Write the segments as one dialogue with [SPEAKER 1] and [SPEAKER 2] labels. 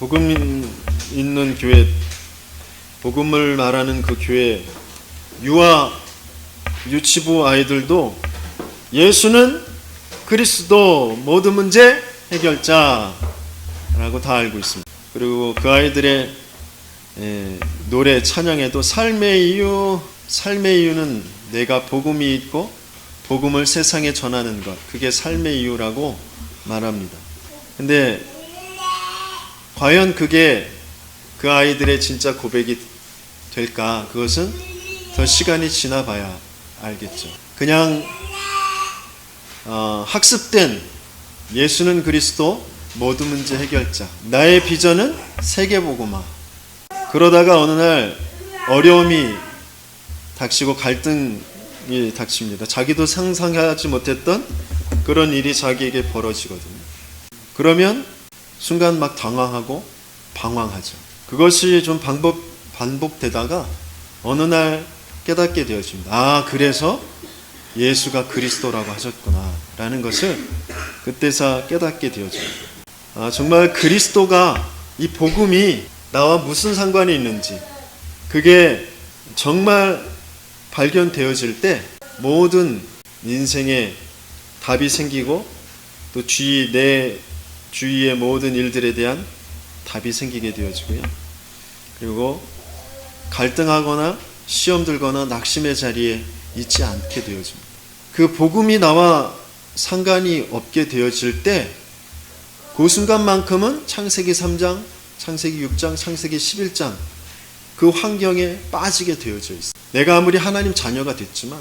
[SPEAKER 1] 복음 있는 교회, 복음을 말하는 그 교회 유아 유치부 아이들도 예수는 그리스도 모든 문제 해결자라고 다 알고 있습니다. 그리고 그 아이들의 노래 찬양에도 삶의 이유는 내가 복음이 있고 복음을 세상에 전하는 것, 그게 삶의 이유라고 말합니다. 근데 과연 그게 그 아이들의 진짜 고백이 될까? 그것은 더 시간이 지나봐야 알겠죠. 그냥 학습된 예수는 그리스도 모든 문제 해결자, 나의 비전은 세계복음화. 그러다가 어느 날 어려움이 닥치고 갈등이 닥칩니다. 자기도 상상하지 못했던 그런 일이 자기에게 벌어지거든요. 그러면 순간 막 당황하고 방황하죠. 그것이 좀 반복되다가 어느 날 깨닫게 되어집니다. 아, 그래서 예수가 그리스도라고 하셨구나 라는 것을 그때서 깨닫게 되어집니다. 아, 정말 그리스도가, 이 복음이 나와 무슨 상관이 있는지, 그게 정말 발견되어질 때 모든 인생에 답이 생기고 또 내 주위의 모든 일들에 대한 답이 생기게 되어지고요. 그리고 갈등하거나 시험 들거나 낙심의 자리에 있지 않게 되어집니다. 그 복음이 나와 상관이 없게 되어질 때 그 순간만큼은 창세기 3장, 창세기 6장, 창세기 11장 그 환경에 빠지게 되어져 있어요. 내가 아무리 하나님 자녀가 됐지만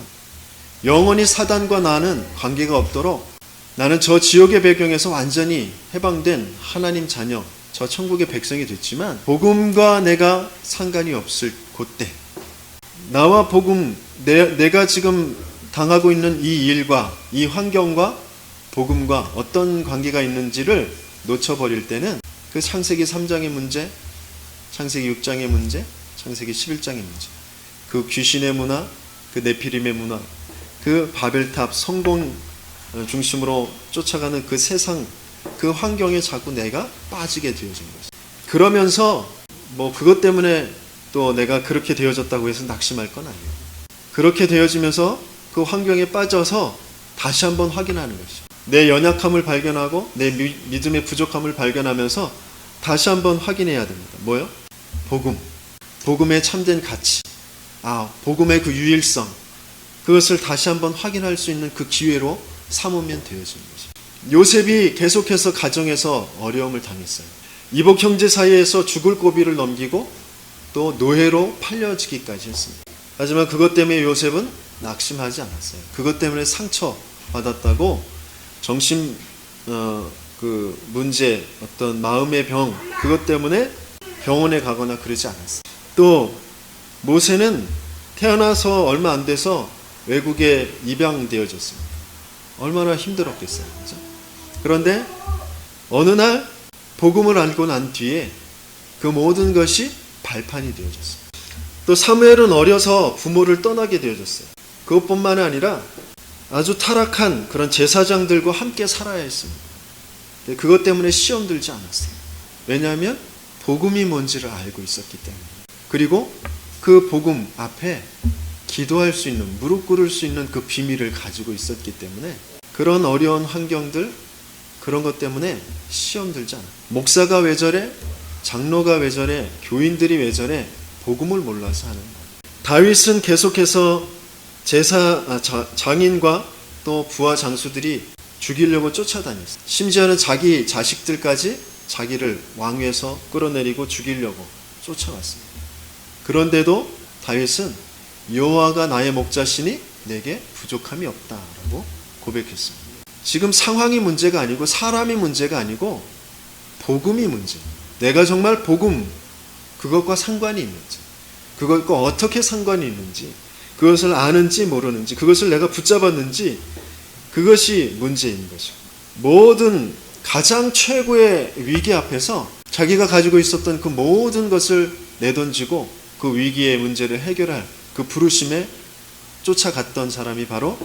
[SPEAKER 1] 영원히 사단과 나는 관계가 없도록 나는 저 지옥의 배경에서 완전히 해방된 하나님 자녀, 저 천국의 백성이 됐지만 복음과 내가 상관이 없을 그때 나와 복음, 내가 지금 당하고 있는 이 일과 이 환경과 복음과 어떤 관계가 있는지를 놓쳐버릴 때는 그 창세기 3장의 문제, 창세기 6장의 문제, 창세기 11장의 문제, 그 귀신의 문화, 그 네피림의 문화, 그 바벨탑 성공 중심으로 쫓아가는 그 세상, 그 환경에 자꾸 내가 빠지게 되어진 거죠. 그러면서 뭐 그것 때문에 또 내가 그렇게 되어졌다고 해서 낙심할 건 아니에요. 그렇게 되어지면서 그 환경에 빠져서 다시 한번 확인하는 것이죠. 내 연약함을 발견하고 내 믿음의 부족함을 발견하면서 다시 한번 확인해야 됩니다. 뭐요? 복음. 복음의 참된 가치. 복음의 그 유일성. 그것을 다시 한번 확인할 수 있는 그 기회로 삼으면 되어지는 거죠. 요셉이 계속해서 가정에서 어려움을 당했어요. 이복 형제 사이에서 죽을 고비를 넘기고 또 노예로 팔려지기까지 했습니다. 하지만 그것 때문에 요셉은 낙심하지 않았어요. 그것 때문에 상처받았다고 정신 그 문제, 어떤 마음의 병, 그것 때문에 병원에 가거나 그러지 않았어요. 또 모세는 태어나서 얼마 안 돼서 외국에 입양되어졌습니다. 얼마나 힘들었겠어요. 그렇죠? 그런데 어느 날 복음을 알고 난 뒤에 그 모든 것이 발판이 되어졌어요. 또 사무엘은 어려서 부모를 떠나게 되어졌어요. 그것뿐만 아니라 아주 타락한 그런 제사장들과 함께 살아야 했습니다. 그것 때문에 시험 들지 않았어요. 왜냐하면 복음이 뭔지를 알고 있었기 때문에. 그리고 그 복음 앞에 기도할 수 있는, 무릎 꿇을 수 있는 그 비밀을 가지고 있었기 때문에 그런 어려운 환경들, 그런 것 때문에 시험 들지 않아요. 목사가 왜 저래? 장로가 왜 저래? 교인들이 왜 저래? 복음을 몰라서 하는 거예요. 다윗은 계속해서 장인과 또 부하 장수들이 죽이려고 쫓아다녔어요. 심지어는 자기 자식들까지 자기를 왕위에서 끌어내리고 죽이려고 쫓아왔습니다. 그런데도 다윗은 여호와가 나의 목자시니 내게 부족함이 없다라고 고백했습니다. 지금 상황이 문제가 아니고 사람이 문제가 아니고 복음이 문제입니다. 내가 정말 복음, 그것과 상관이 있는지, 그것과 어떻게 상관이 있는지, 그것을 아는지 모르는지, 그것을 내가 붙잡았는지, 그것이 문제인 거죠. 모든 가장 최고의 위기 앞에서 자기가 가지고 있었던 그 모든 것을 내던지고 그 위기의 문제를 해결할 그 부르심에 쫓아갔던 사람이 바로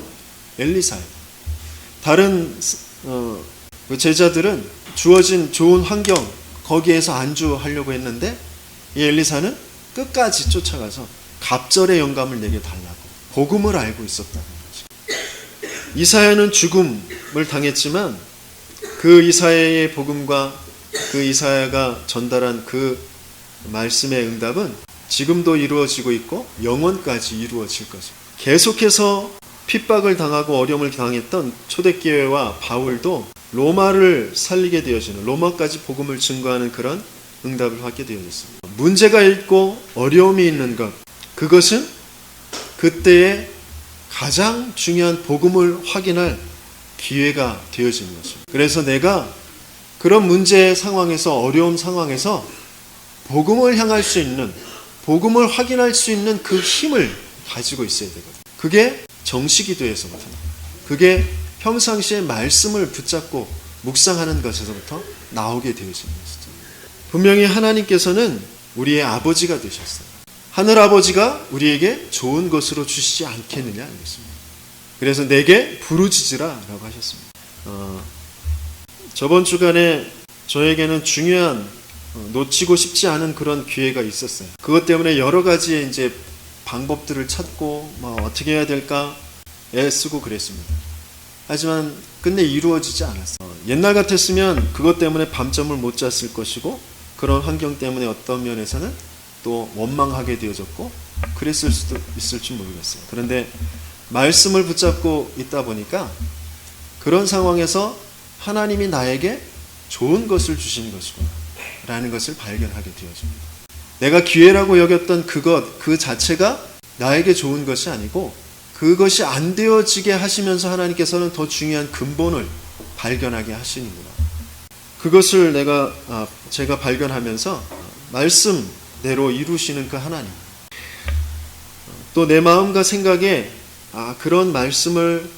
[SPEAKER 1] 엘리사예요. 다른 제자들은 주어진 좋은 환경, 거기에서 안주하려고 했는데 이 엘리사는 끝까지 쫓아가서 갑절의 영감을 내게 달라고 복음을 알고 있었다는 거죠. 이사야는 죽음을 당했지만 그 이사야의 복음과 그 이사야가 전달한 그 말씀의 응답은 지금도 이루어지고 있고 영원까지 이루어질 것입니다. 계속해서 핍박을 당하고 어려움을 당했던 초대교회와 바울도 로마를 살리게 되어지는, 로마까지 복음을 증거하는 그런 응답을 받게 되어졌습니다. 문제가 있고 어려움이 있는 것, 그것은 그때의 가장 중요한 복음을 확인할 기회가 되어지는 것입니다. 그래서 내가 그런 문제 상황에서, 어려움 상황에서 복음을 향할 수 있는, 복음을 확인할 수 있는 그 힘을 가지고 있어야 되거든요. 그게 정시기도에서거든요. 그게 평상시에 말씀을 붙잡고 묵상하는 것에서부터 나오게 되어지는 것이죠. 분명히 하나님께서는 우리의 아버지가 되셨어요. 하늘아버지가 우리에게 좋은 것으로 주시지 않겠느냐 이것입니다. 그래서 내게 부르짖으라 라고 하셨습니다. 저번 주간에 저에게는 중요한, 놓치고 싶지 않은 그런 기회가 있었어요. 그것 때문에 여러 가지의 이제 방법들을 찾고 어떻게 해야 될까 애쓰고 그랬습니다. 하지만 끝내 이루어지지 않았어요. 옛날 같았으면 그것 때문에 밤잠을 못 잤을 것이고 그런 환경 때문에 어떤 면에서는 또 원망하게 되어졌고 그랬을 수도 있을지 모르겠어요. 그런데 말씀을 붙잡고 있다 보니까 그런 상황에서 하나님이 나에게 좋은 것을 주신 것이구나 라는 것을 발견하게 되어집니다. 내가 기회라고 여겼던 그것, 그 자체가 나에게 좋은 것이 아니고 그것이 안 되어지게 하시면서 하나님께서는 더 중요한 근본을 발견하게 하시는구나. 그것을 제가 발견하면서 말씀대로 이루시는 그 하나님, 또 내 마음과 생각에 그런 말씀을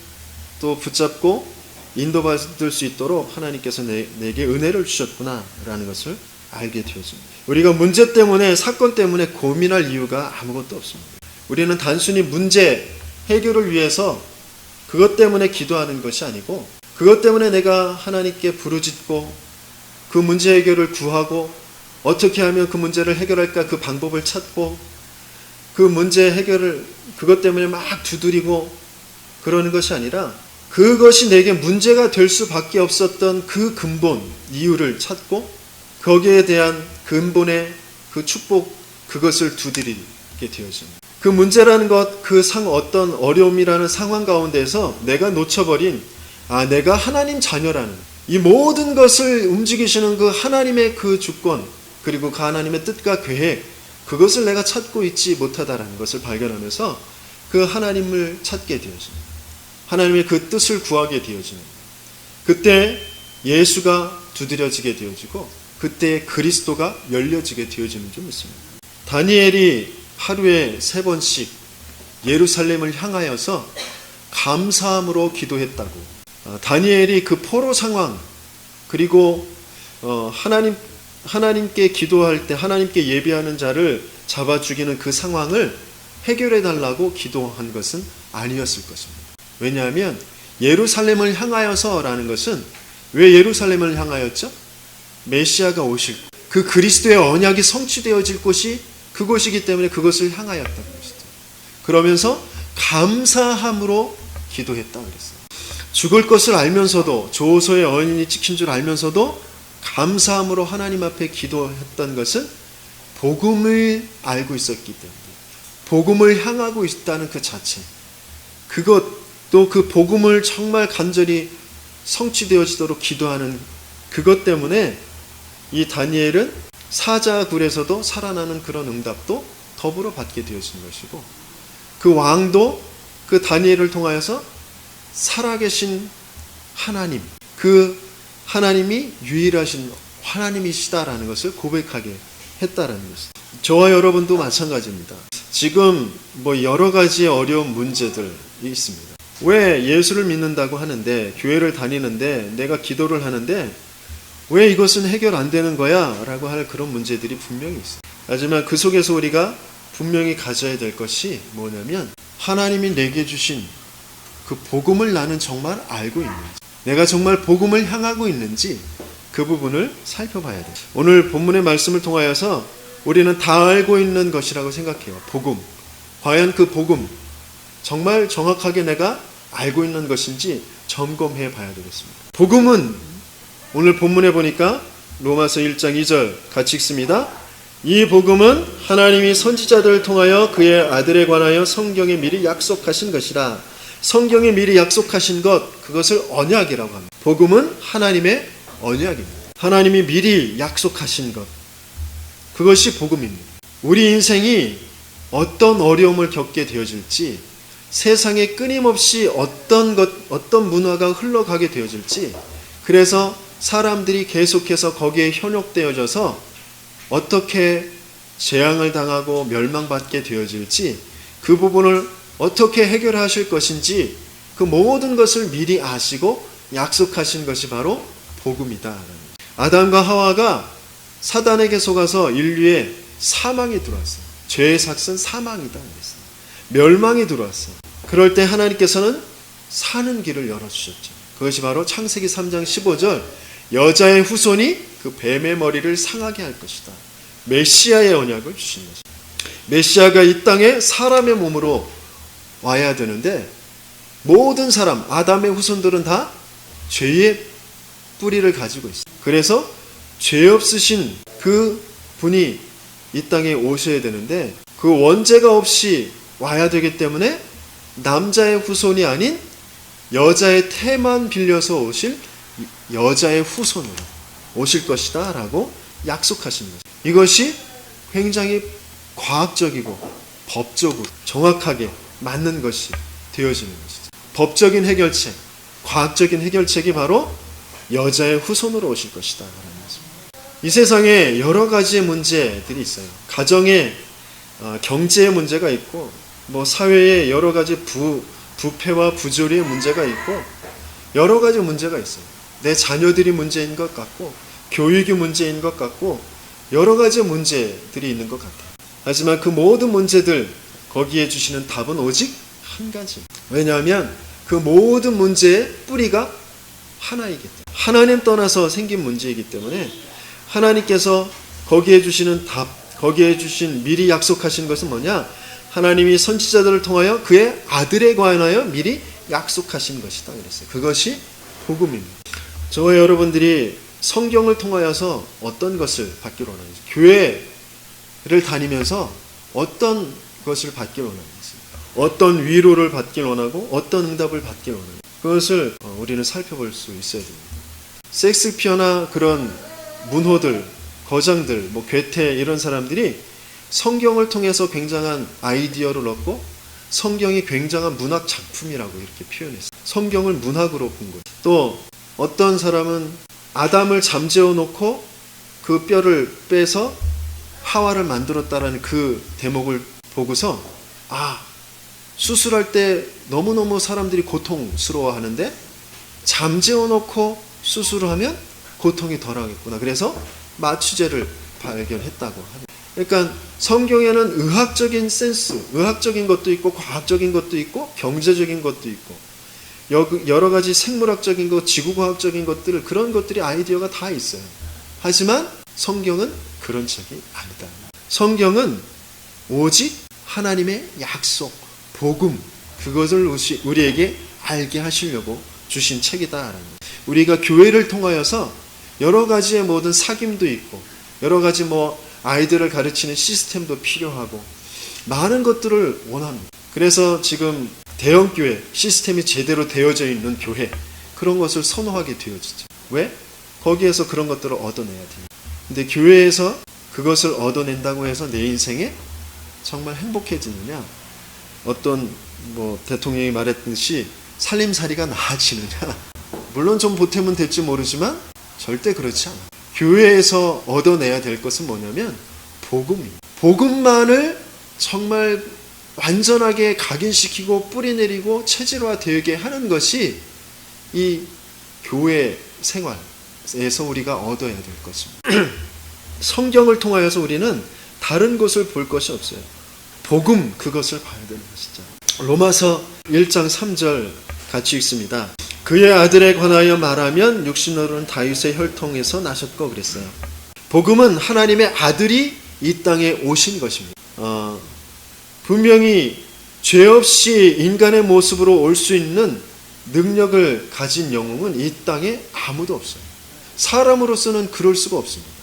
[SPEAKER 1] 또 붙잡고 인도받을 수 있도록 하나님께서 내게 은혜를 주셨구나 라는 것을 알게 되었습니다. 우리가 문제 때문에, 사건 때문에 고민할 이유가 아무것도 없습니다. 우리는 단순히 문제 해결을 위해서 그것 때문에 기도하는 것이 아니고 그것 때문에 내가 하나님께 부르짖고 그 문제 해결을 구하고 어떻게 하면 그 문제를 해결할까 그 방법을 찾고 그 문제 해결을 그것 때문에 막 두드리고 그러는 것이 아니라 그것이 내게 문제가 될 수밖에 없었던 그 근본 이유를 찾고 거기에 대한 근본의 그 축복, 그것을 두드리게 되어집니다. 그 문제라는 것, 어떤 어려움이라는 상황 가운데서 내가 놓쳐버린 내가 하나님 자녀라는 이 모든 것을 움직이시는 그 하나님의 그 주권, 그리고 그 하나님의 뜻과 계획, 그것을 내가 찾고 있지 못하다라는 것을 발견하면서 그 하나님을 찾게 되어집니다. 하나님의 그 뜻을 구하게 되어지는, 그때 예수가 두드려지게 되어지고 그때 그리스도가 열려지게 되어지는 줄 믿습니다. 다니엘이 하루에 3번씩 예루살렘을 향하여서 감사함으로 기도했다고. 다니엘이 그 포로 상황, 그리고 하나님께 기도할 때 하나님께 예배하는 자를 잡아 죽이는 그 상황을 해결해 달라고 기도한 것은 아니었을 것입니다. 왜냐하면 예루살렘을 향하여서라는 것은 왜 예루살렘을 향하였죠? 메시아가 오실, 그 그리스도의 언약이 성취되어질 곳이 그곳이기 때문에 그것을 향하였다는 것이죠. 그러면서 감사함으로 기도했다 그랬어요. 죽을 것을 알면서도, 조소의 어인이 찍힌 줄 알면서도 감사함으로 하나님 앞에 기도했던 것은 복음을 알고 있었기 때문에, 복음을 향하고 있다는 그 자체, 그것도 그 복음을 정말 간절히 성취되어지도록 기도하는 그것 때문에 이 다니엘은 사자굴에서도 살아나는 그런 응답도 더불어 받게 되어진 것이고, 그 왕도 그 다니엘을 통하여서 살아계신 하나님, 그 하나님이 유일하신 하나님이시다라는 것을 고백하게 했다라는 것입니다. 저와 여러분도 마찬가지입니다. 지금 여러 가지 어려운 문제들이 있습니다. 왜 예수를 믿는다고 하는데, 교회를 다니는데, 내가 기도를 하는데 왜 이것은 해결 안 되는 거야? 라고 할 그런 문제들이 분명히 있어요. 하지만 그 속에서 우리가 분명히 가져야 될 것이 뭐냐면, 하나님이 내게 주신 그 복음을 나는 정말 알고 있는지, 내가 정말 복음을 향하고 있는지, 그 부분을 살펴봐야 돼요. 오늘 본문의 말씀을 통하여서 우리는 다 알고 있는 것이라고 생각해요. 복음. 과연 그 복음 정말 정확하게 내가 알고 있는 것인지 점검해 봐야 되겠습니다. 복음은 오늘 본문에 보니까 로마서 1장 2절 같이 읽습니다. 이 복음은 하나님이 선지자들을 통하여 그의 아들에 관하여 성경에 미리 약속하신 것이라. 성경에 미리 약속하신 것, 그것을 언약이라고 합니다. 복음은 하나님의 언약입니다. 하나님이 미리 약속하신 것, 그것이 복음입니다. 우리 인생이 어떤 어려움을 겪게 되어질지, 세상에 끊임없이 어떤 문화가 흘러가게 되어질지, 그래서 사람들이 계속해서 거기에 현혹되어져서 어떻게 재앙을 당하고 멸망받게 되어질지, 그 부분을 어떻게 해결하실 것인지 그 모든 것을 미리 아시고 약속하신 것이 바로 복음이다. 아담과 하와가 사단에게 속아서 인류에 사망이 들어왔어요. 죄의 삭은 사망이다. 멸망이 들어왔어요. 그럴 때 하나님께서는 사는 길을 열어주셨죠. 그것이 바로 창세기 3장 15절 여자의 후손이 그 뱀의 머리를 상하게 할 것이다. 메시아의 언약을 주신 것입니다. 메시아가 이 땅에 사람의 몸으로 와야 되는데 모든 사람, 아담의 후손들은 다 죄의 뿌리를 가지고 있어요. 그래서 죄 없으신 그 분이 이 땅에 오셔야 되는데 그 원죄가 없이 와야 되기 때문에 남자의 후손이 아닌 여자의 태만 빌려서 오실 여자의 후손으로 오실 것이다 라고 약속하신 거죠. 이것이 굉장히 과학적이고 법적으로 정확하게 맞는 것이 되어지는 것이죠. 법적인 해결책, 과학적인 해결책이 바로 여자의 후손으로 오실 것이다 라는 것입니다. 이 세상에 여러 가지의 문제들이 있어요. 가정에 경제의 문제가 있고 사회에 여러 가지 부패와 부조리의 문제가 있고 여러 가지 문제가 있어요. 내 자녀들이 문제인 것 같고 교육이 문제인 것 같고 여러 가지 문제들이 있는 것 같아요. 하지만 그 모든 문제들 거기에 주시는 답은 오직 한 가지. 왜냐하면 그 모든 문제의 뿌리가 하나이기 때문에 하나님 떠나서 생긴 문제이기 때문에 하나님께서 거기에 주시는 답, 거기에 주신 미리 약속하신 것은 뭐냐? 하나님이 선지자들을 통하여 그의 아들에 관하여 미리 약속하신 것이다 그랬어요. 그것이 복음입니다. 저와 여러분들이 성경을 통하여서 어떤 것을 받기로 원하는지, 교회를 다니면서 어떤 것을 받기로 원하는지, 어떤 위로를 받기로 원하고 어떤 응답을 받기로 원하는지, 그것을 우리는 살펴볼 수 있어야 됩니다. 섹스피어나 그런 문호들, 거장들, 괴테 이런 사람들이 성경을 통해서 굉장한 아이디어를 얻고 성경이 굉장한 문학 작품이라고 이렇게 표현했어요. 성경을 문학으로 본 거죠. 또 어떤 사람은 아담을 잠재워 놓고 그 뼈를 빼서 하와를 만들었다라는 그 대목을 보고서 수술할 때 너무너무 사람들이 고통스러워하는데 잠재워 놓고 수술을 하면 고통이 덜하겠구나. 그래서 마취제를 발견했다고 합니다. 그러니까 성경에는 의학적인 센스, 의학적인 것도 있고 과학적인 것도 있고 경제적인 것도 있고 여러 가지 생물학적인 것, 지구과학적인 것들, 그런 것들이 아이디어가 다 있어요. 하지만 성경은 그런 책이 아니다. 성경은 오직 하나님의 약속, 복음, 그것을 우리에게 알게 하시려고 주신 책이다. 우리가 교회를 통하여서 여러 가지의 모든 사귐도 있고 여러 가지 아이들을 가르치는 시스템도 필요하고 많은 것들을 원합니다. 그래서 지금 대형교회, 시스템이 제대로 되어져 있는 교회, 그런 것을 선호하게 되어지죠. 왜? 거기에서 그런 것들을 얻어내야 돼요. 근데 교회에서 그것을 얻어낸다고 해서 내 인생에 정말 행복해지느냐? 어떤 대통령이 말했듯이 살림살이가 나아지느냐? 물론 좀 보탬은 될지 모르지만 절대 그렇지 않아. 교회에서 얻어내야 될 것은 뭐냐면 복음입니다. 복음만을 정말 완전하게 각인시키고 뿌리내리고 체질화되게 하는 것이 이 교회 생활에서 우리가 얻어야 될 것입니다. 성경을 통하여서 우리는 다른 것을 볼 것이 없어요. 복음, 그것을 봐야 되는 것이죠. 로마서 1장 3절 같이 읽습니다. 그의 아들에 관하여 말하면 육신으로는 다윗의 혈통에서 나셨고 그랬어요. 복음은 하나님의 아들이 이 땅에 오신 것입니다. 분명히 죄 없이 인간의 모습으로 올 수 있는 능력을 가진 영웅은 이 땅에 아무도 없어요. 사람으로서는 그럴 수가 없습니다.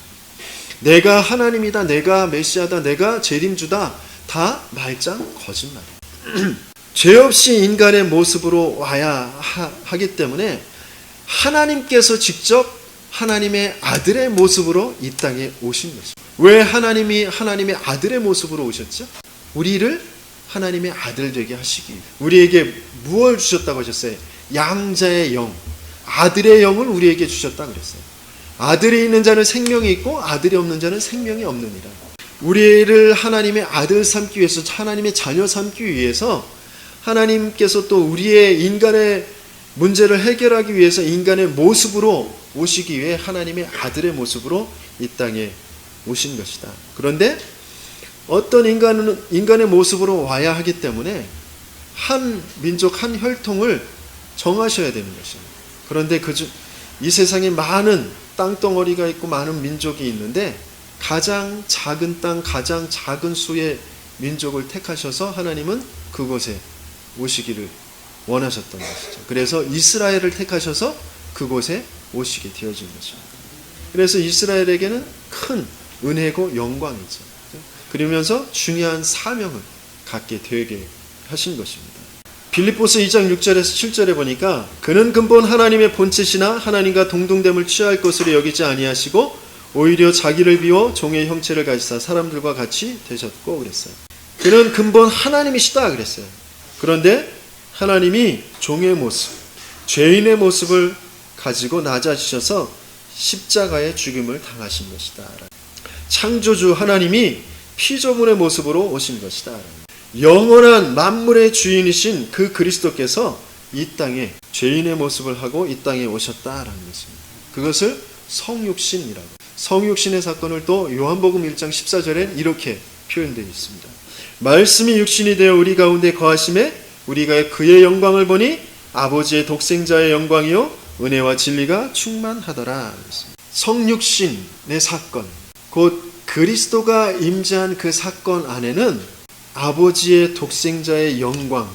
[SPEAKER 1] 내가 하나님이다, 내가 메시아다, 내가 재림주다, 다 말짱 거짓말이에요. 죄 없이 인간의 모습으로 와야 하기 때문에 하나님께서 직접 하나님의 아들의 모습으로 이 땅에 오신 것입니다. 왜 하나님이 하나님의 아들의 모습으로 오셨죠? 우리를 하나님의 아들 되게 하시기 위해 우리에게 무엇을 주셨다고 하셨어요? 양자의 영, 아들의 영을 우리에게 주셨다고 그랬어요. 아들이 있는 자는 생명이 있고 아들이 없는 자는 생명이 없느니라. 우리를 하나님의 아들 삼기 위해서, 하나님의 자녀 삼기 위해서 하나님께서 또 우리의 인간의 문제를 해결하기 위해서 인간의 모습으로 오시기 위해 하나님의 아들의 모습으로 이 땅에 오신 것이다. 그런데 어떤 인간의 모습으로 와야 하기 때문에 한 민족, 한 혈통을 정하셔야 되는 것입니다. 그런데 이 세상에 많은 땅덩어리가 있고 많은 민족이 있는데 가장 작은 땅, 가장 작은 수의 민족을 택하셔서 하나님은 그곳에 오시기를 원하셨던 것이죠. 그래서 이스라엘을 택하셔서 그곳에 오시게 되어진 것입니다. 그래서 이스라엘에게는 큰 은혜고 영광이죠. 그러면서 중요한 사명을 갖게 되게 하신 것입니다. 빌립보서 2장 6절에서 7절에 보니까 그는 근본 하나님의 본체시나 하나님과 동등됨을 취할 것으로 여기지 아니하시고 오히려 자기를 비워 종의 형체를 가지사 사람들과 같이 되셨고 그랬어요. 그는 근본 하나님이시다 그랬어요. 그런데 하나님이 종의 모습, 죄인의 모습을 가지고 낮아지셔서 십자가의 죽임을 당하신 것이다. 창조주 하나님이 피조물의 모습으로 오신 것이다. 영원한 만물의 주인이신 그 그리스도께서 이 땅에 죄인의 모습을 하고 이 땅에 오셨다라는 것입니다. 그것을 성육신이라고. 성육신의 사건을 또 요한복음 1장 14절에 이렇게 표현되어 있습니다. 말씀이 육신이 되어 우리 가운데 거하심에 우리가 그의 영광을 보니 아버지의 독생자의 영광이요 은혜와 진리가 충만하더라. 성육신의 사건, 곧 그리스도가 임재한 그 사건 안에는 아버지의 독생자의 영광,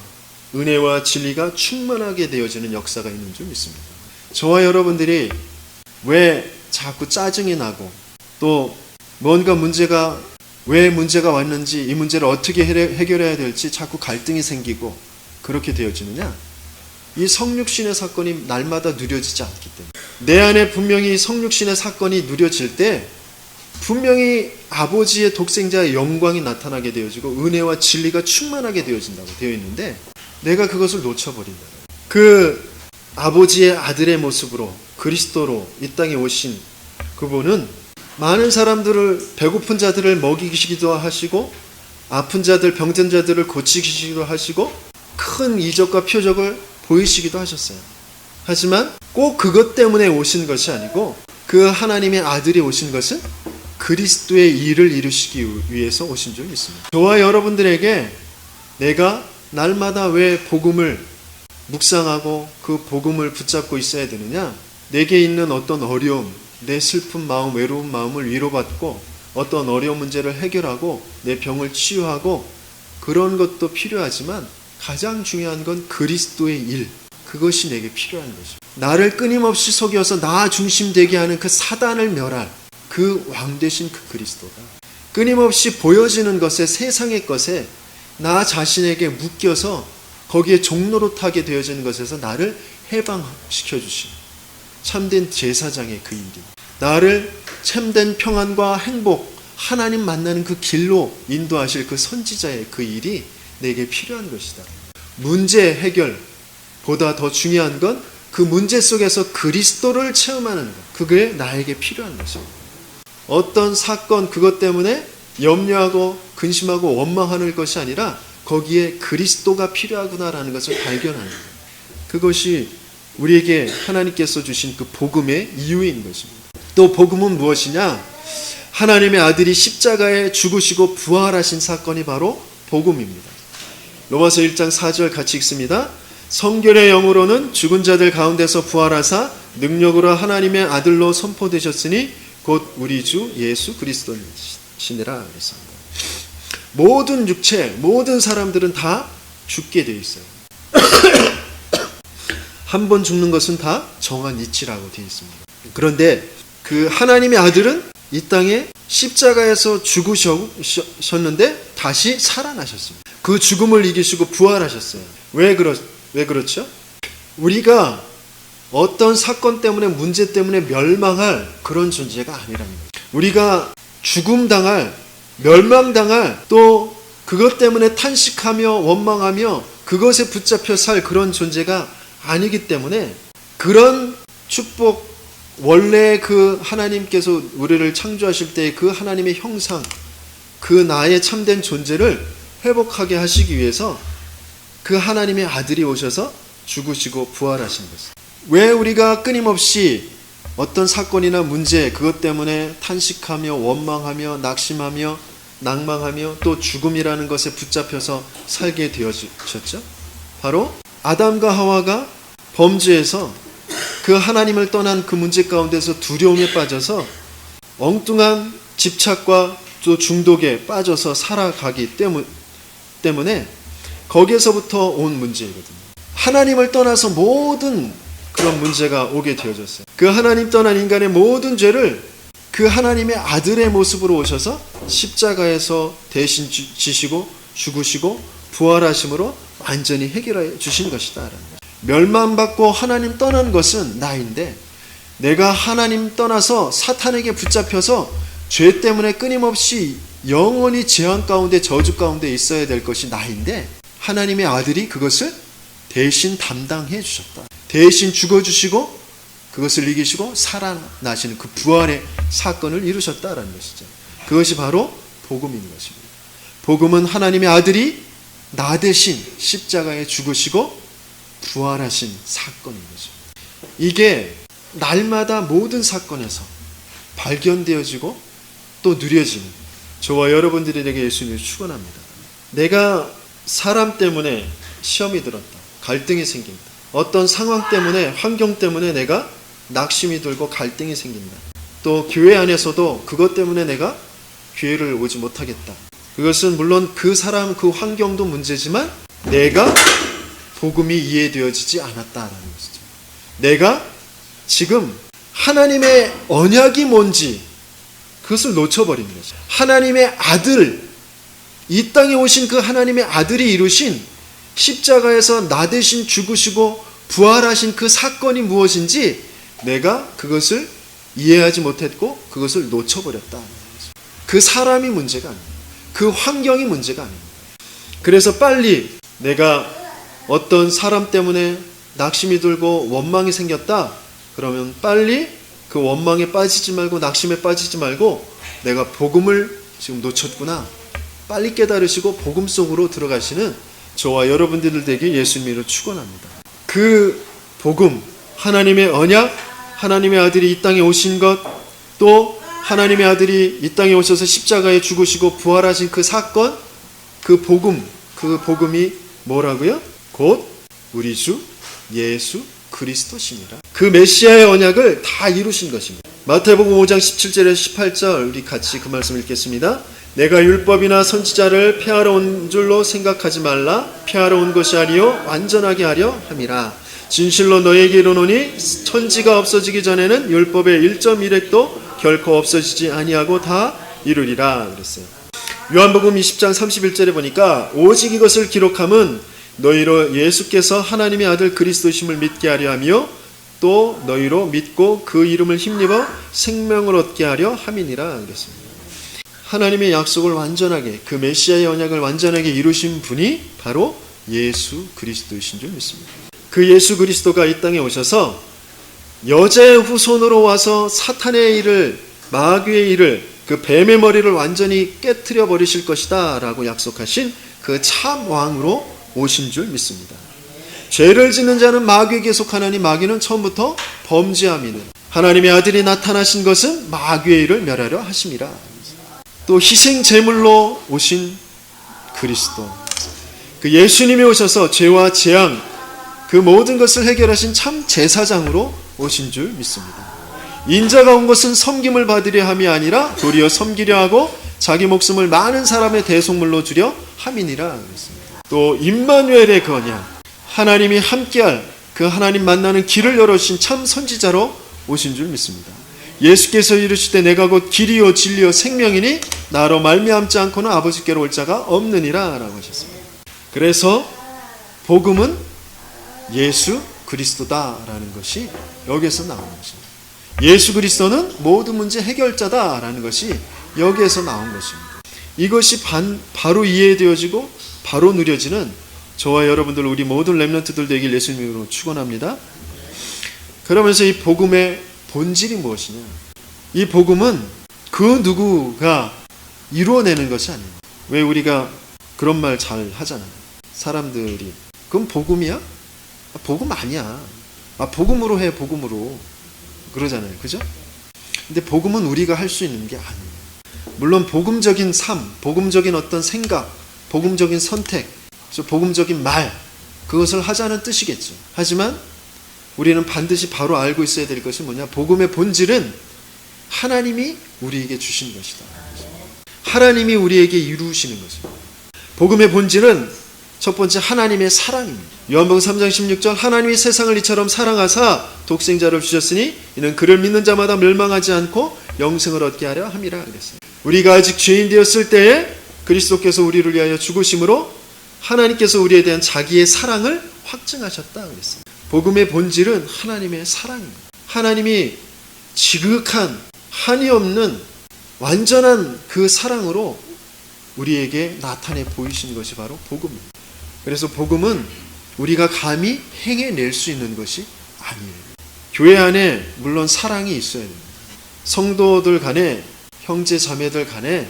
[SPEAKER 1] 은혜와 진리가 충만하게 되어지는 역사가 있는 줄 믿습니다. 저와 여러분들이 왜 자꾸 짜증이 나고 또 뭔가 왜 문제가 왔는지 이 문제를 어떻게 해결해야 될지 자꾸 갈등이 생기고 그렇게 되어지느냐? 이 성육신의 사건이 날마다 누려지지 않기 때문에. 내 안에 분명히 성육신의 사건이 누려질 때 분명히 아버지의 독생자의 영광이 나타나게 되어지고 은혜와 진리가 충만하게 되어진다고 되어 있는데 내가 그것을 놓쳐버린다. 그 아버지의 아들의 모습으로 그리스도로 이 땅에 오신 그분은 많은 사람들을, 배고픈 자들을 먹이시기도 하시고 아픈 자들, 병든 자들을 고치시기도 하시고 큰 이적과 표적을 보이시기도 하셨어요. 하지만 꼭 그것 때문에 오신 것이 아니고 그 하나님의 아들이 오신 것은 그리스도의 일을 이루시기 위해서 오신 줄 믿습니다. 저와 여러분들에게 내가 날마다 왜 복음을 묵상하고 그 복음을 붙잡고 있어야 되느냐? 내게 있는 어떤 어려움, 내 슬픈 마음, 외로운 마음을 위로받고 어떤 어려운 문제를 해결하고 내 병을 치유하고 그런 것도 필요하지만 가장 중요한 건 그리스도의 일, 그것이 내게 필요한 거죠. 나를 끊임없이 속여서 나 중심되게 하는 그 사단을 멸할 그 왕 되신 그 그리스도가 끊임없이 보여지는 것에, 세상의 것에 나 자신에게 묶여서 거기에 종노릇하게 되어지는 것에서 나를 해방시켜 주신 참된 제사장의 그 일이, 나를 참된 평안과 행복, 하나님 만나는 그 길로 인도하실 그 선지자의 그 일이 내게 필요한 것이다. 문제 해결보다 더 중요한 건 그 문제 속에서 그리스도를 체험하는 것, 그게 나에게 필요한 것입니다. 어떤 사건 그것 때문에 염려하고 근심하고 원망하는 것이 아니라 거기에 그리스도가 필요하구나라는 것을 발견하는 것, 그것이 우리에게 하나님께서 주신 그 복음의 이유인 것입니다. 또 복음은 무엇이냐? 하나님의 아들이 십자가에 죽으시고 부활하신 사건이 바로 복음입니다. 로마서 1장 4절 같이 읽습니다. 성결의 영으로는 죽은 자들 가운데서 부활하사 능력으로 하나님의 아들로 선포되셨으니 곧 우리 주 예수 그리스도시니라 그랬습니다. 모든 육체, 모든 사람들은 다 죽게 되어 있어요. 한 번 죽는 것은 다 정한 이치라고 되어 있습니다. 그런데 그 하나님의 아들은 이 땅에 십자가에서 죽으셨는데 다시 살아나셨습니다. 그 죽음을 이기시고 부활하셨어요. 왜 그렇죠? 우리가 어떤 사건 때문에, 문제 때문에 멸망할 그런 존재가 아니랍니다. 우리가 죽음당할, 멸망당할, 또 그것 때문에 탄식하며 원망하며 그것에 붙잡혀 살 그런 존재가 아니기 때문에 그런 축복, 원래 그 하나님께서 우리를 창조하실 때 그 하나님의 형상, 그 나의 참된 존재를 회복하게 하시기 위해서 그 하나님의 아들이 오셔서 죽으시고 부활하신 것입니다. 왜 우리가 끊임없이 어떤 사건이나 문제, 그것 때문에 탄식하며 원망하며 낙심하며 낭망하며 또 죽음이라는 것에 붙잡혀서 살게 되어졌죠? 바로 아담과 하와가 범죄에서 그 하나님을 떠난 그 문제 가운데서 두려움에 빠져서 엉뚱한 집착과 또 중독에 빠져서 살아가기 때문에 거기에서부터 온 문제이거든요. 하나님을 떠나서 모든 그런 문제가 오게 되어졌어요. 그 하나님 떠난 인간의 모든 죄를 그 하나님의 아들의 모습으로 오셔서 십자가에서 대신 지시고 죽으시고 부활하심으로 완전히 해결해 주신 것이다 라는 거죠. 멸망받고 하나님 떠난 것은 나인데, 내가 하나님 떠나서 사탄에게 붙잡혀서 죄 때문에 끊임없이 영원히 재앙 가운데 저주 가운데 있어야 될 것이 나인데, 하나님의 아들이 그것을 대신 담당해 주셨다. 대신 죽어주시고 그것을 이기시고 살아나시는 그 부활의 사건을 이루셨다라는 것이죠. 그것이 바로 복음인 것입니다. 복음은 하나님의 아들이 나 대신 십자가에 죽으시고 부활하신 사건인 거죠. 이게 날마다 모든 사건에서 발견되어지고 또 누려지는 저와 여러분들에게 예수님을 축원합니다. 내가 사람 때문에 시험이 들었다, 갈등이 생긴다, 어떤 상황 때문에, 환경 때문에 내가 낙심이 들고 갈등이 생긴다, 또 교회 안에서도 그것 때문에 내가 교회를 오지 못하겠다. 그것은 물론 그 사람, 그 환경도 문제지만 내가 복음이 이해되어지지 않았다라는 것이죠. 내가 지금 하나님의 언약이 뭔지 그것을 놓쳐버린 거죠. 하나님의 아들, 이 땅에 오신 그 하나님의 아들이 이루신 십자가에서 나 대신 죽으시고 부활하신 그 사건이 무엇인지 내가 그것을 이해하지 못했고 그것을 놓쳐버렸다. 그 사람이 문제가 아닙니다. 그 환경이 문제가 아닙니다. 그래서 빨리 내가 어떤 사람 때문에 낙심이 들고 원망이 생겼다, 그러면 빨리 그 원망에 빠지지 말고 낙심에 빠지지 말고 내가 복음을 지금 놓쳤구나, 빨리 깨달으시고 복음 속으로 들어가시는 저와 여러분들 되게 예수님으로 축원합니다. 그 복음, 하나님의 언약, 하나님의 아들이 이 땅에 오신 것, 또 하나님의 아들이 이 땅에 오셔서 십자가에 죽으시고 부활하신 그 사건, 그 복음이 뭐라고요? 곧 우리 주 예수 그리스도시니라. 그 메시아의 언약을 다 이루신 것입니다. 마태복음 5장 17절에서 18절 우리 같이 그 말씀 읽겠습니다. 내가 율법이나 선지자를 폐하러 온 줄로 생각하지 말라. 폐하러 온 것이 아니요 완전하게 하려 함이라. 진실로 너에게 이르노니 천지가 없어지기 전에는 율법의 1.1획도 결코 없어지지 아니하고 다 이루리라 그랬어요. 요한복음 20장 31절에 보니까 오직 이것을 기록함은 너희로 예수께서 하나님의 아들 그리스도심을 믿게 하려 하며 또 너희로 믿고 그 이름을 힘입어 생명을 얻게 하려 함이니라 그랬습니다. 하나님의 약속을 완전하게, 그 메시아의 언약을 완전하게 이루신 분이 바로 예수 그리스도이신 줄 믿습니다. 그 예수 그리스도가 이 땅에 오셔서 여자의 후손으로 와서 사탄의 일을, 마귀의 일을, 그 뱀의 머리를 완전히 깨트려 버리실 것이다 라고 약속하신 그 참 왕으로 오신 줄 믿습니다. 죄를 짓는 자는 마귀에게 속하나니 마귀는 처음부터 범죄함이는 하나님의 아들이 나타나신 것은 마귀의 일을 멸하려 하심이라. 또 희생 제물로 오신 그리스도, 그 예수님이 오셔서 죄와 재앙, 그 모든 것을 해결하신 참 제사장으로 오신 줄 믿습니다. 인자가 온 것은 섬김을 받으려 함이 아니라 도리어 섬기려 하고 자기 목숨을 많은 사람의 대속물로 주려 함이니라 그랬습니다. 또 임마누엘의 거냐, 하나님이 함께할 그 하나님 만나는 길을 열어주신 참 선지자로 오신 줄 믿습니다. 예수께서 이르시되 내가 곧 길이요 진리요 생명이니 나로 말미암지 않고는 아버지께로 올 자가 없느니라 라고 하셨습니다. 그래서 복음은 예수 그리스도다라는 것이 여기에서 나오는 것입니다. 예수 그리스도는 모든 문제 해결자다라는 것이 여기에서 나온 것입니다. 이것이 바로 이해되어지고 바로 누려지는 저와 여러분들 우리 모든 렘넌트들 되길 예수님 이름으로 축원합니다. 그러면서 이 복음의 본질이 무엇이냐? 이 복음은 그 누구가 이루어내는 것이 아니에요. 왜 우리가 그런 말 잘 하잖아요. 사람들이 그럼 복음이야? 복음 아니야. 복음으로 해, 복음으로. 그러잖아요. 그죠? 근데 복음은 우리가 할 수 있는 게 아니에요. 물론 복음적인 삶, 복음적인 어떤 생각, 복음적인 선택, 복음적인 말, 그것을 하자는 뜻이겠죠. 하지만 우리는 반드시 바로 알고 있어야 될 것이 뭐냐? 복음의 본질은 하나님이 우리에게 주신 것이다. 하나님이 우리에게 이루시는 것입니다. 복음의 본질은 첫 번째 하나님의 사랑입니다. 요한복음 3장 16절 하나님이 세상을 이처럼 사랑하사 독생자를 주셨으니 이는 그를 믿는 자마다 멸망하지 않고 영생을 얻게 하려 함이라 그랬어요. 우리가 아직 죄인 되었을 때에 그리스도께서 우리를 위하여 죽으심으로 하나님께서 우리에 대한 자기의 사랑을 확증하셨다 그랬어요. 복음의 본질은 하나님의 사랑입니다. 하나님이 지극한 한이 없는 완전한 그 사랑으로 우리에게 나타내 보이신 것이 바로 복음입니다. 그래서 복음은 우리가 감히 행해낼 수 있는 것이 아니에요. 교회 안에 물론 사랑이 있어야 됩니다. 성도들 간에, 형제 자매들 간에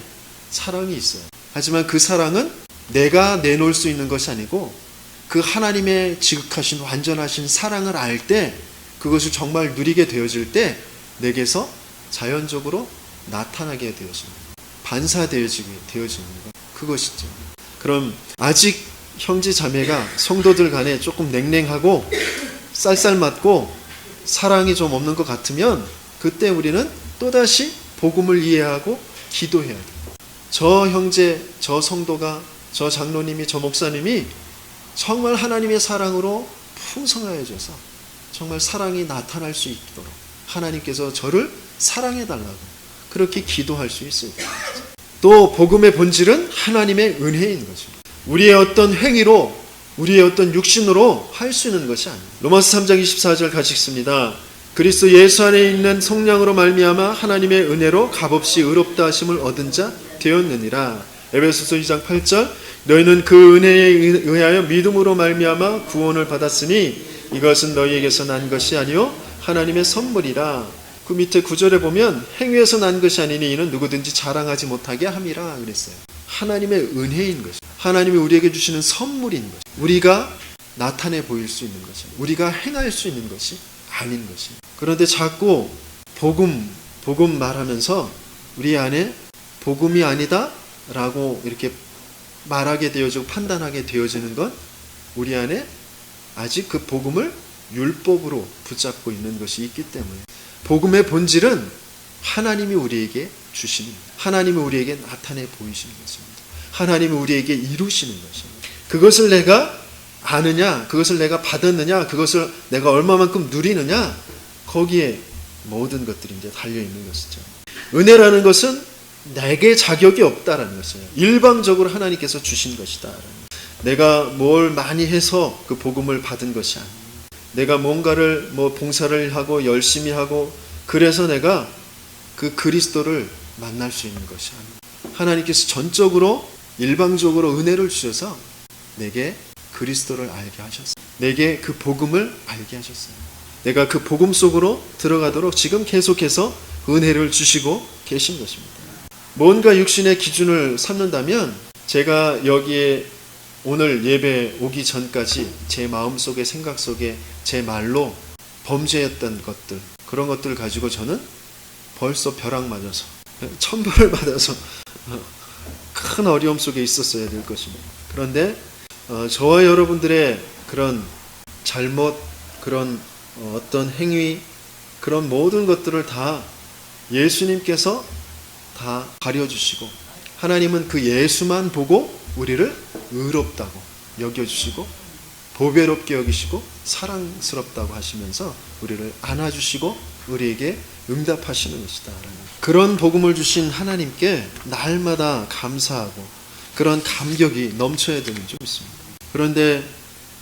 [SPEAKER 1] 사랑이 있어요. 하지만 그 사랑은 내가 내놓을 수 있는 것이 아니고 그 하나님의 지극하신 완전하신 사랑을 알 때, 그것을 정말 누리게 되어질 때 내게서 자연적으로 나타나게 되어집니다. 반사되어지게 되어지는 것, 그것이죠. 그럼 아직 형제 자매가 성도들 간에 조금 냉랭하고 쌀쌀맞고 사랑이 좀 없는 것 같으면 그때 우리는 또다시 복음을 이해하고 기도해야 돼요. 저 형제, 저 성도가, 저 장로님이, 저 목사님이 정말 하나님의 사랑으로 풍성하여져서 정말 사랑이 나타날 수 있도록 하나님께서 저를 사랑해달라고 그렇게 기도할 수 있어요. 또 복음의 본질은 하나님의 은혜인 거죠. 우리의 어떤 행위로, 우리의 어떤 육신으로 할 수 있는 것이 아니에요. 로마서 3장 24절 같이 읽습니다. 그리스도 예수 안에 있는 성령으로 말미암아 하나님의 은혜로 값없이 의롭다 하심을 얻은 자 되었느니라. 에베소서 2장 8절 너희는 그 은혜에 의하여 믿음으로 말미암아 구원을 받았으니 이것은 너희에게서 난 것이 아니요 하나님의 선물이라. 그 밑에 9절에 보면 행위에서 난 것이 아니니 이는 누구든지 자랑하지 못하게 함이라 그랬어요. 하나님의 은혜인 것이죠. 하나님이 우리에게 주시는 선물인 것이죠. 우리가 나타내 보일 수 있는 것이, 우리가 행할 수 있는 것이 아닌 것이. 그런데 자꾸 복음 말하면서 우리 안에 복음이 아니다 라고 이렇게 말하게 되어지고 판단하게 되어지는 건 우리 안에 아직 그 복음을 율법으로 붙잡고 있는 것이 있기 때문에, 복음의 본질은 하나님이 우리에게 주시는, 하나님이 우리에게 나타내 보이시는 것입니다. 하나님이 우리에게 이루시는 것입니다. 그것을 내가 아느냐, 그것을 내가 받았느냐, 그것을 내가 얼마만큼 누리느냐, 거기에 모든 것들이 이제 달려있는 것이죠. 은혜라는 것은 내게 자격이 없다라는 것이에요. 일방적으로 하나님께서 주신 것이다. 내가 뭘 많이 해서 그 복음을 받은 것이 아니에요. 내가 뭔가를 봉사를 하고 열심히 하고 그래서 내가 그 그리스도를 만날 수 있는 것이 아니에요. 하나님께서 전적으로 일방적으로 은혜를 주셔서 내게 그리스도를 알게 하셨어요. 내게 그 복음을 알게 하셨어요. 내가 그 복음 속으로 들어가도록 지금 계속해서 은혜를 주시고 계신 것입니다. 뭔가 육신의 기준을 삼는다면 제가 여기에 오늘 예배 오기 전까지 제 마음속에, 생각 속에 제 말로 범죄했던 것들, 그런 것들을 가지고 저는 벌써 벼락 맞아서 천벌을 받아서 큰 어려움 속에 있었어야 될 것입니다. 그런데 저와 여러분들의 그런 잘못, 그런 어떤 행위, 그런 모든 것들을 다 예수님께서 다 가려주시고, 하나님은 그 예수만 보고 우리를 의롭다고 여겨주시고 보배롭게 여기시고 사랑스럽다고 하시면서 우리를 안아주시고 우리에게 응답하시는 것이다. 그런 복음을 주신 하나님께 날마다 감사하고 그런 감격이 넘쳐야 되는 줄 믿습니다. 그런데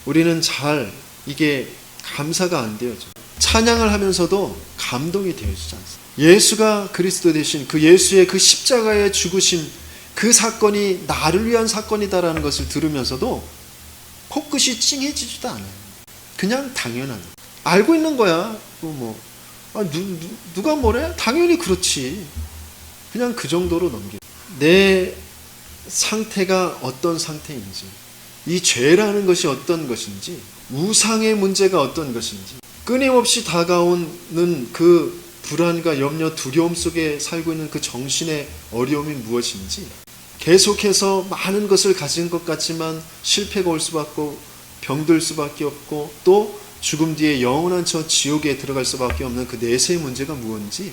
[SPEAKER 1] 우리는 잘 이게 감사가 안 되어져. 찬양을 하면서도 감동이 되어지지 않습니다. 예수가 그리스도 되신 그 예수의 그 십자가의 죽으심, 그 사건이 나를 위한 사건이다라는 것을 들으면서도 코끝이 찡해지지도 않아요. 그냥 당연한. 알고 있는 거야. 누가 뭐래? 당연히 그렇지. 그냥 그 정도로 넘겨. 내 상태가 어떤 상태인지, 이 죄라는 것이 어떤 것인지, 우상의 문제가 어떤 것인지, 끊임없이 다가오는 그 불안과 염려, 두려움 속에 살고 있는 그 정신의 어려움이 무엇인지, 계속해서 많은 것을 가진 것 같지만 실패가 올 수밖에 없고 병들 수밖에 없고 또 죽음 뒤에 영원한 저 지옥에 들어갈 수밖에 없는 그 내세의 문제가 무엇인지,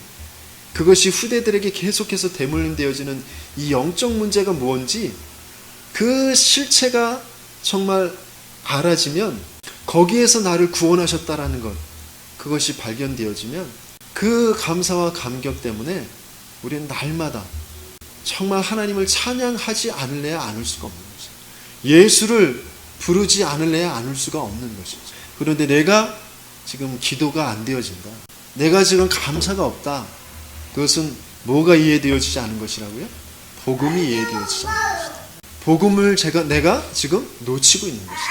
[SPEAKER 1] 그것이 후대들에게 계속해서 대물림되어지는 이 영적 문제가 무엇인지, 그 실체가 정말 알아지면, 거기에서 나를 구원하셨다라는 것, 그것이 발견되어지면 그 감사와 감격 때문에 우리는 날마다 정말 하나님을 찬양하지 않을래야 않을 수가 없는 것이죠. 예수를 부르지 않을래야 않을 수가 없는 것이죠. 그런데 내가 지금 기도가 안 되어진다, 내가 지금 감사가 없다, 그것은 뭐가 이해되어지지 않은 것이라고요? 복음이 이해되어지지 않는 것이다. 복음을 내가 지금 놓치고 있는 것이다.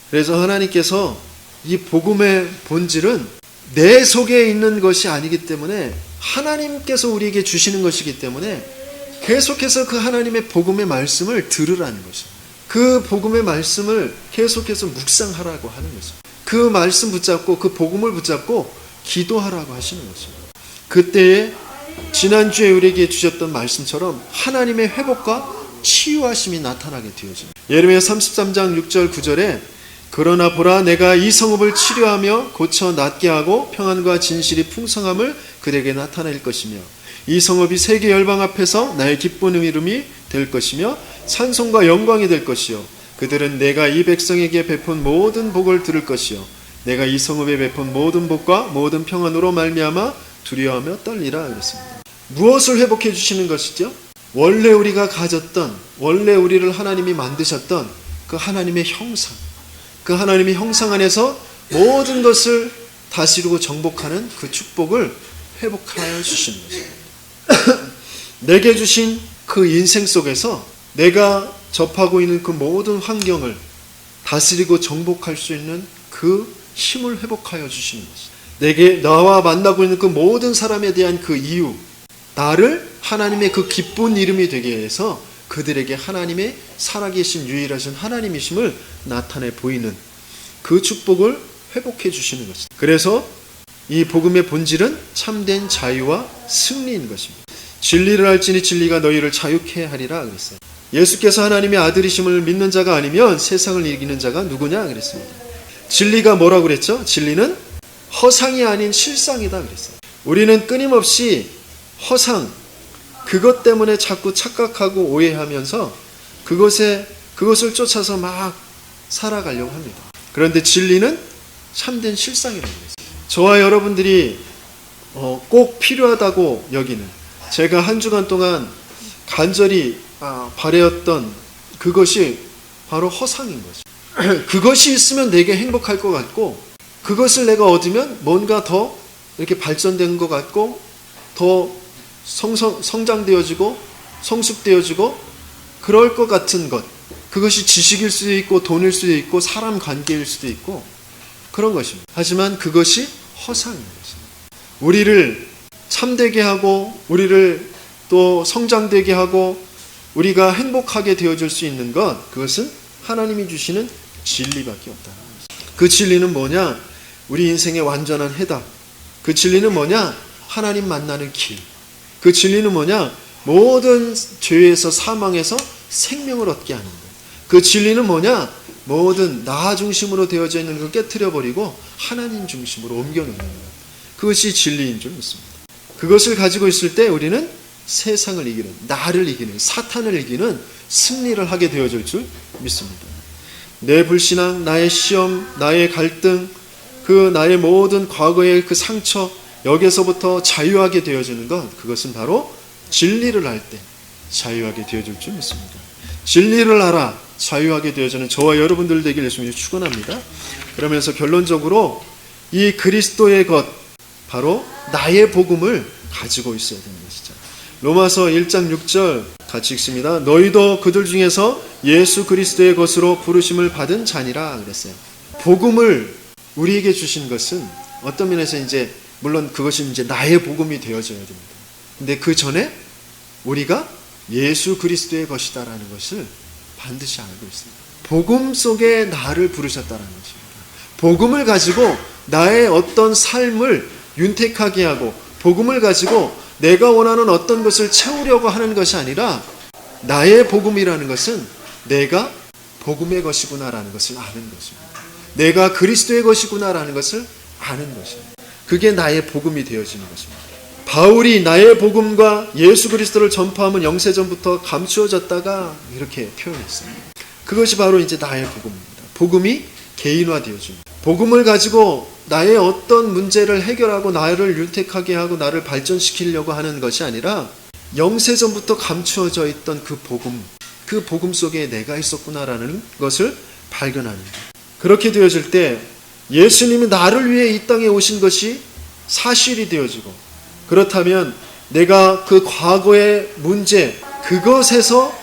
[SPEAKER 1] 그래서 하나님께서 이 복음의 본질은 내 속에 있는 것이 아니기 때문에, 하나님께서 우리에게 주시는 것이기 때문에 계속해서 그 하나님의 복음의 말씀을 들으라는 것입니다. 그 복음의 말씀을 계속해서 묵상하라고 하는 것입니다. 그 말씀 붙잡고 그 복음을 붙잡고 기도하라고 하시는 것입니다. 그때에 지난주에 우리에게 주셨던 말씀처럼 하나님의 회복과 치유하심이 나타나게 되어집니다. 예레미야 33장 6절 9절에 그러나 보라, 내가 이 성읍을 치료하며 고쳐 낫게 하고 평안과 진실이 풍성함을 그들에게 나타낼 것이며, 이 성읍이 세계 열방 앞에서 나의 기쁜 이름이 될 것이며 찬송과 영광이 될 것이요, 그들은 내가 이 백성에게 베푼 모든 복을 들을 것이요, 내가 이 성읍에 베푼 모든 복과 모든 평안으로 말미암아 두려워하며 떨리라 그랬습니다. 무엇을 회복해 주시는 것이죠? 원래 우리가 가졌던, 원래 우리를 하나님이 만드셨던 그 하나님의 형상, 그 하나님의 형상 안에서 모든 것을 다스리고 정복하는 그 축복을 회복하여 주시는 것입니다. 내게 주신 그 인생 속에서 내가 접하고 있는 그 모든 환경을 다스리고 정복할 수 있는 그 힘을 회복하여 주시는 것입니다. 나와 만나고 있는 그 모든 사람에 대한 그 이유, 나를 하나님의 그 기쁜 이름이 되게 해서 그들에게 하나님의 살아계신 유일하신 하나님이심을 나타내 보이는 그 축복을 회복해 주시는 것입니다. 그래서 이 복음의 본질은 참된 자유와 승리인 것입니다. 진리를 알지니 진리가 너희를 자유케 하리라 그랬어요. 예수께서 하나님의 아들이심을 믿는 자가 아니면 세상을 이기는 자가 누구냐 그랬습니다. 진리가 뭐라고 그랬죠? 진리는 허상이 아닌 실상이다 그랬어요. 우리는 끊임없이 허상, 그것 때문에 자꾸 착각하고 오해하면서 그것을 쫓아서 막 살아가려고 합니다. 그런데 진리는 참된 실상이라고 했어요. 저와 여러분들이 꼭 필요하다고 여기는, 제가 한 주간 동안 간절히 바라였던 그것이 바로 허상인 거죠. 그것이 있으면 내게 행복할 것 같고, 그것을 내가 얻으면 뭔가 더 이렇게 발전된 것 같고, 더 성장되어지고 성숙되어지고 그럴 것 같은 것, 그것이 지식일 수도 있고 돈일 수도 있고 사람 관계일 수도 있고 그런 것입니다. 하지만 그것이 허상인 것입니다. 우리를 참되게 하고 우리를 또 성장되게 하고 우리가 행복하게 되어줄 수 있는 것, 그것은 하나님이 주시는 진리밖에 없다는 것입니다. 그 진리는 뭐냐? 우리 인생의 완전한 해답. 그 진리는 뭐냐? 하나님 만나는 길. 그 진리는 뭐냐? 모든 죄에서 사망에서 생명을 얻게 하는 것. 그 진리는 뭐냐? 모든 나 중심으로 되어져 있는 걸 깨트려버리고 하나님 중심으로 옮겨놓는 것. 그것이 진리인 줄 믿습니다. 그것을 가지고 있을 때 우리는 세상을 이기는, 나를 이기는, 사탄을 이기는 승리를 하게 되어질 줄 믿습니다. 내 불신앙, 나의 시험, 나의 갈등, 그 나의 모든 과거의 그 상처, 여기에서부터 자유하게 되어지는 것, 그것은 바로 진리를 알 때 자유하게 되어질 줄 믿습니다. 진리를 알아 자유하게 되어지는 저와 여러분들 되길 예수님이 축원합니다. 그러면서 결론적으로 이 그리스도의 것, 바로 나의 복음을 가지고 있어야 되는 것이죠. 로마서 1장 6절 같이 읽습니다. 너희도 그들 중에서 예수 그리스도의 것으로 부르심을 받은 자니라 그랬어요. 복음을 우리에게 주신 것은 어떤 면에서 이제 물론 그것이 이제 나의 복음이 되어져야 됩니다. 근데 그 전에 우리가 예수 그리스도의 것이다라는 것을 반드시 알고 있습니다. 복음 속에 나를 부르셨다라는 것입니다. 복음을 가지고 나의 어떤 삶을 윤택하게 하고 복음을 가지고 내가 원하는 어떤 것을 채우려고 하는 것이 아니라 나의 복음이라는 것은 내가 복음의 것이구나라는 것을 아는 것입니다. 내가 그리스도의 것이구나라는 것을 아는 것입니다. 그게 나의 복음이 되어지는 것입니다. 바울이 나의 복음과 예수 그리스도를 전파하면 영세전부터 감추어졌다가 이렇게 표현했어요. 그것이 바로 이제 나의 복음입니다. 복음이 개인화되어집니다. 복음을 가지고 나의 어떤 문제를 해결하고 나를 윤택하게 하고 나를 발전시키려고 하는 것이 아니라 영세전부터 감추어져 있던 그 복음 속에 내가 있었구나라는 것을 발견하는 거예요. 그렇게 되어질 때 예수님이 나를 위해 이 땅에 오신 것이 사실이 되어지고, 그렇다면 내가 그 과거의 문제, 그것에서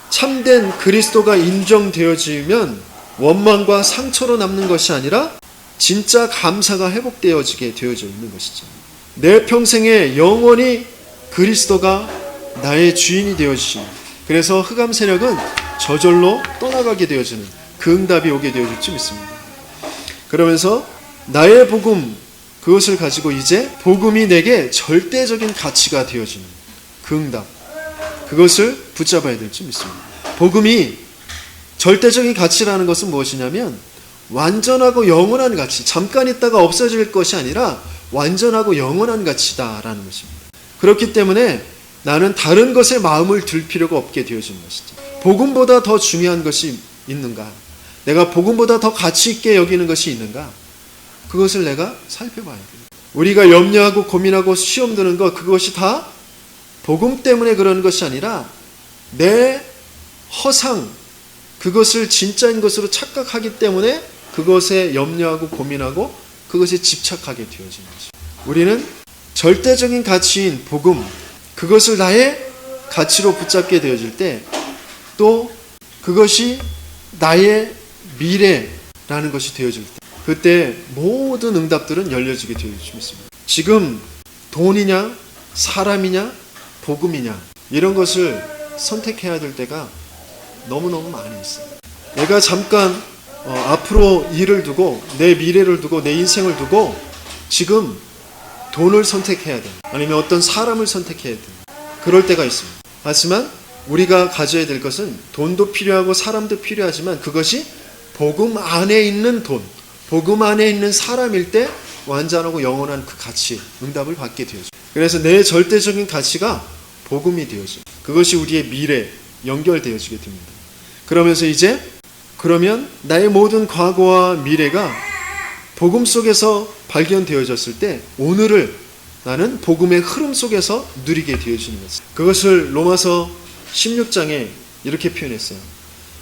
[SPEAKER 1] 참된 그리스도가 인정되어지면 원망과 상처로 남는 것이 아니라 진짜 감사가 회복되어지게 되어져 있는 것이죠. 내 평생에 영원히 그리스도가 나의 주인이 되어지시는, 그래서 흑암 세력은 저절로 떠나가게 되어지는 그 응답이 오게 되어질 줄 믿습니다. 그러면서 나의 복음, 그것을 가지고 이제 복음이 내게 절대적인 가치가 되어지는 그 응답, 그것을 붙잡아야 될 줄 믿습니다. 복음이 절대적인 가치라는 것은 무엇이냐면 완전하고 영원한 가치, 잠깐 있다가 없어질 것이 아니라 완전하고 영원한 가치다라는 것입니다. 그렇기 때문에 나는 다른 것에 마음을 둘 필요가 없게 되어지는 것이죠. 복음보다 더 중요한 것이 있는가? 내가 복음보다 더 가치 있게 여기는 것이 있는가? 그것을 내가 살펴봐야 돼요. 우리가 염려하고 고민하고 시험 드는 것, 그것이 다 복음 때문에 그러는 것이 아니라 내 허상, 그것을 진짜인 것으로 착각하기 때문에 그것에 염려하고 고민하고 그것에 집착하게 되어지는 것입니다. 우리는 절대적인 가치인 복음, 그것을 나의 가치로 붙잡게 되어질 때 또 그것이 나의 미래라는 것이 되어질 때 그때 모든 응답들은 열려지게 되어 있습니다. 지금 돈이냐 사람이냐 복음이냐 이런 것을 선택해야 될 때가 너무너무 많이 있어요. 내가 잠깐 앞으로 일을 두고 내 미래를 두고 내 인생을 두고 지금 돈을 선택해야 돼. 아니면 어떤 사람을 선택해야 돼. 그럴 때가 있습니다. 하지만 우리가 가져야 될 것은 돈도 필요하고 사람도 필요하지만 그것이 복음 안에 있는 돈, 복음 안에 있는 사람일 때 완전하고 영원한 그 가치, 응답을 받게 되어져. 그래서 내 절대적인 가치가 복음이 되어져. 그것이 우리의 미래 연결되어지게 됩니다. 그러면서 이제 그러면 나의 모든 과거와 미래가 복음 속에서 발견되어졌을 때 오늘을 나는 복음의 흐름 속에서 누리게 되어지는 것입니다. 그것을 로마서 16장에 이렇게 표현했어요.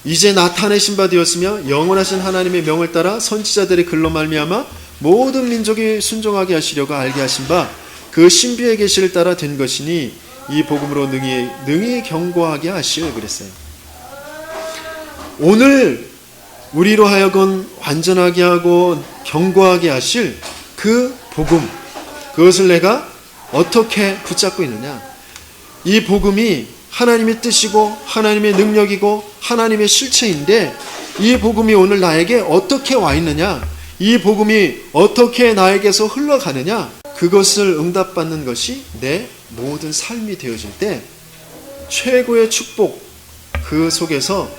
[SPEAKER 1] 이제 나타내신 바 되었으며 영원하신 하나님의 명을 따라 선지자들의 글로 말미암아 모든 민족이 순종하게 하시려고 알게 하신 바 그 신비의 계시를 따라 된 것이니 이 복음으로 능히 경고하게 하시오 그랬어요. 오늘 우리로 하여금 완전하게 하고 경고하게 하실 그 복음, 그것을 내가 어떻게 붙잡고 있느냐. 이 복음이 하나님의 뜻이고 하나님의 능력이고 하나님의 실체인데 이 복음이 오늘 나에게 어떻게 와 있느냐, 이 복음이 어떻게 나에게서 흘러가느냐, 그것을 응답받는 것이 내 모든 삶이 되어질 때 최고의 축복, 그 속에서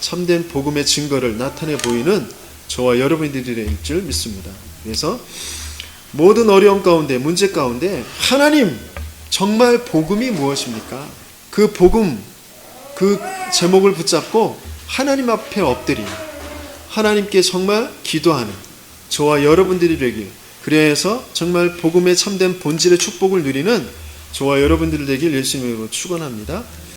[SPEAKER 1] 참된 복음의 증거를 나타내 보이는 저와 여러분들이 될 줄 믿습니다. 그래서 모든 어려움 가운데, 문제 가운데 하나님, 정말 복음이 무엇입니까? 그 복음, 그 제목을 붙잡고 하나님 앞에 엎드리 하나님께 정말 기도하는 저와 여러분들이 되길, 그래서 정말 복음의 참된 본질의 축복을 누리는 저와 여러분들이 되길 예수님으로 축원합니다.